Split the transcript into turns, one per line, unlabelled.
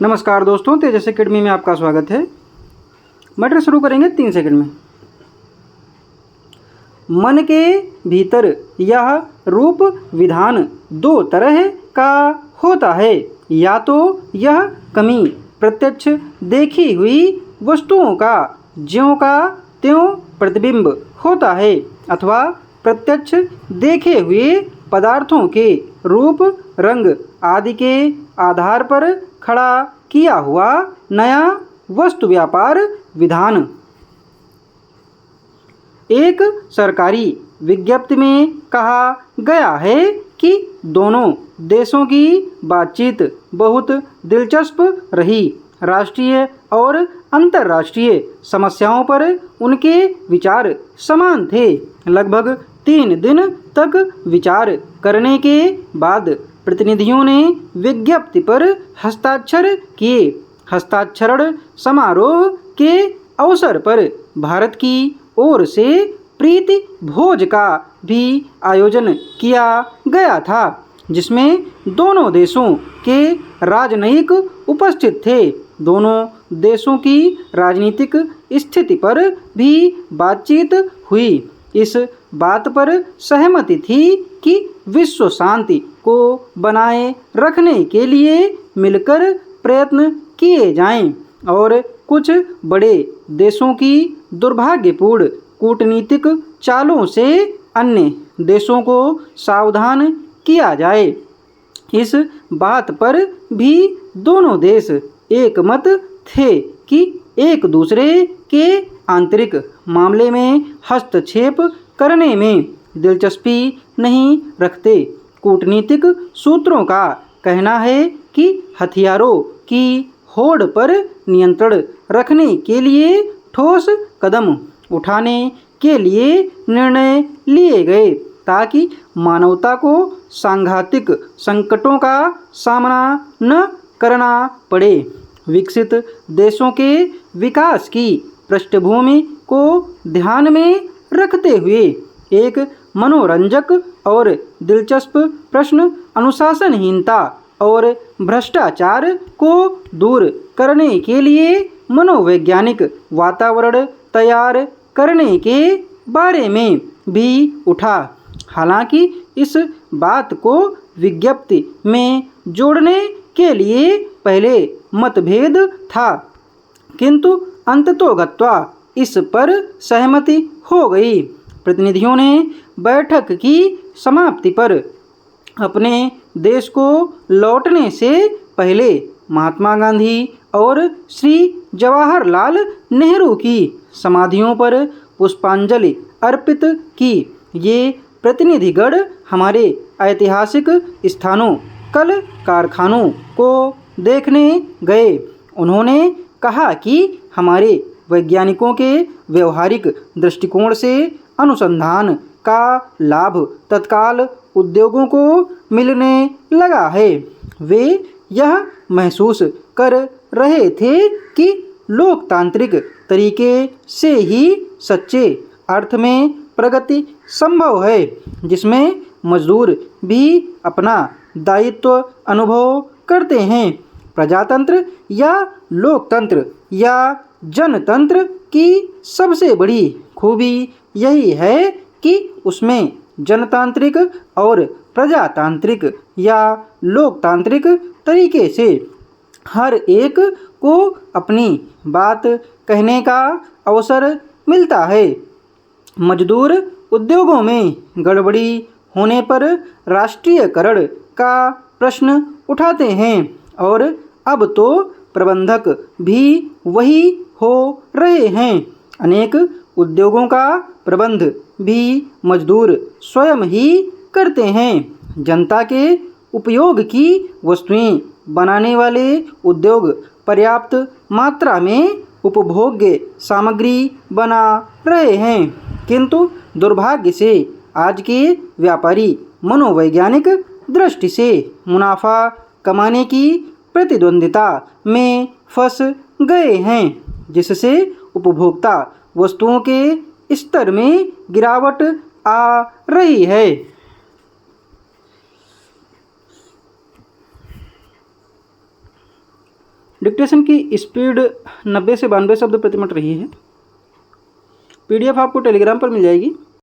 नमस्कार दोस्तों, तेजस एकेडमी में आपका स्वागत है। मैटर शुरू करेंगे 3 सेकंड में। मन के भीतर यह रूप विधान 2 तरह का होता है। या तो यह कमी प्रत्यक्ष देखी हुई वस्तुओं का ज्यों का त्यों प्रतिबिंब होता है, अथवा प्रत्यक्ष देखे हुए पदार्थों के रूप, रंग आदि के आधार पर खड़ा किया हुआ नया वस्तु व्यापार विधान। एक सरकारी विज्ञप्ति में कहा गया है कि दोनों देशों की बातचीत बहुत दिलचस्प रही। राष्ट्रीय और अंतर्राष्ट्रीय समस्याओं पर उनके विचार समान थे। लगभग 3 दिन तक विचार करने के बाद प्रतिनिधियों ने विज्ञप्ति पर हस्ताक्षर किए। हस्ताक्षरण समारोह के अवसर पर भारत की ओर से प्रीति भोज का भी आयोजन किया गया था, जिसमें दोनों देशों के राजनयिक उपस्थित थे। दोनों देशों की राजनीतिक स्थिति पर भी बातचीत हुई। इस बात पर सहमति थी कि विश्व शांति को बनाए रखने के लिए मिलकर प्रयत्न किए जाएं और कुछ बड़े देशों की दुर्भाग्यपूर्ण कूटनीतिक चालों से अन्य देशों को सावधान किया जाए। इस बात पर भी दोनों देश एकमत थे कि एक दूसरे के आंतरिक मामले में हस्तक्षेप करने में दिलचस्पी नहीं रखते। कूटनीतिक सूत्रों का कहना है कि हथियारों की होड़ पर नियंत्रण रखने के लिए ठोस कदम उठाने के लिए निर्णय लिए गए, ताकि मानवता को सांघातिक संकटों का सामना न करना पड़े। विकसित देशों के विकास की पृष्ठभूमि को ध्यान में रखते हुए एक मनोरंजक और दिलचस्प प्रश्न अनुशासनहीनता और भ्रष्टाचार को दूर करने के लिए मनोवैज्ञानिक वातावरण तैयार करने के बारे में भी उठा। हालांकि इस बात को विज्ञप्ति में जोड़ने के लिए पहले मतभेद था, किंतु अंततोगत्वा इस पर सहमति हो गई। प्रतिनिधियों ने बैठक की समाप्ति पर अपने देश को लौटने से पहले महात्मा गांधी और श्री जवाहरलाल नेहरू की समाधियों पर पुष्पांजलि अर्पित की। ये प्रतिनिधिगण हमारे ऐतिहासिक स्थानों, कल कारखानों को देखने गए। उन्होंने कहा कि हमारे वैज्ञानिकों के व्यवहारिक दृष्टिकोण से अनुसंधान का लाभ तत्काल उद्योगों को मिलने लगा है। वे यह महसूस कर रहे थे कि लोकतांत्रिक तरीके से ही सच्चे अर्थ में प्रगति संभव है, जिसमें मजदूर भी अपना दायित्व अनुभव करते हैं। प्रजातंत्र या लोकतंत्र या जनतंत्र की सबसे बड़ी खूबी यही है कि उसमें जनतांत्रिक और प्रजातांत्रिक या लोकतांत्रिक तरीके से हर एक को अपनी बात कहने का अवसर मिलता है। मजदूर उद्योगों में गड़बड़ी होने पर राष्ट्रीयकरण का प्रश्न उठाते हैं और अब तो प्रबंधक भी वही हो रहे हैं। अनेक उद्योगों का प्रबंध भी मजदूर स्वयं ही करते हैं। जनता के उपयोग की वस्तुएं बनाने वाले उद्योग पर्याप्त मात्रा में उपभोग्य सामग्री बना रहे हैं, किंतु दुर्भाग्य से आज के व्यापारी मनोवैज्ञानिक दृष्टि से मुनाफा कमाने की प्रतिद्वंदिता में फंस गए हैं, जिससे उपभोक्ता वस्तुओं के स्तर में गिरावट आ रही है। डिक्टेशन की स्पीड 90 से 92 शब्द प्रति मिनट रही है। PDF आपको टेलीग्राम पर मिल जाएगी।